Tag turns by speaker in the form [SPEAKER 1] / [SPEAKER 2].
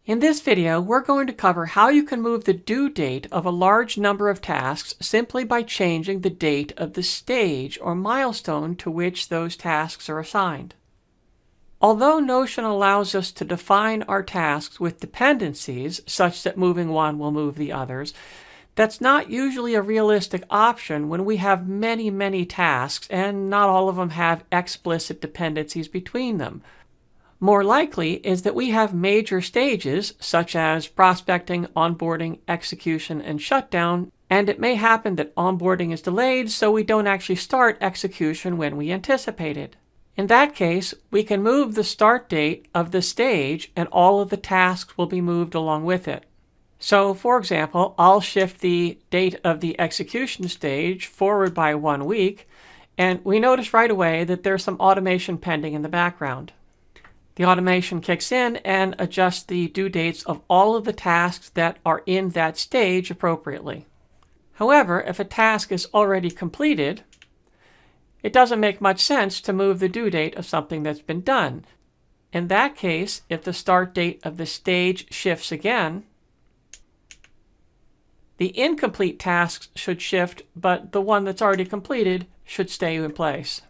[SPEAKER 1] In this video, we're going to cover how you can move the due date of a large number of tasks simply by changing the date of the stage or milestone to which those tasks are assigned. Although Notion allows us to define our tasks with dependencies such that moving one will move the others, that's not usually a realistic option when we have many tasks and not all of them have explicit dependencies between them. More likely is that we have major stages such as prospecting, onboarding, execution, and shutdown, and it may happen that onboarding is delayed so we don't actually start execution when we anticipated. In that case, we can move the start date of the stage and all of the tasks will be moved along with it. So, for example, I'll shift the date of the execution stage forward by 1 week, and we notice right away that there's some automation pending in the background. The automation kicks in and adjusts the due dates of all of the tasks that are in that stage appropriately. However, if a task is already completed, it doesn't make much sense to move the due date of something that's been done. In that case, if the start date of the stage shifts again, the incomplete tasks should shift, but the one that's already completed should stay in place.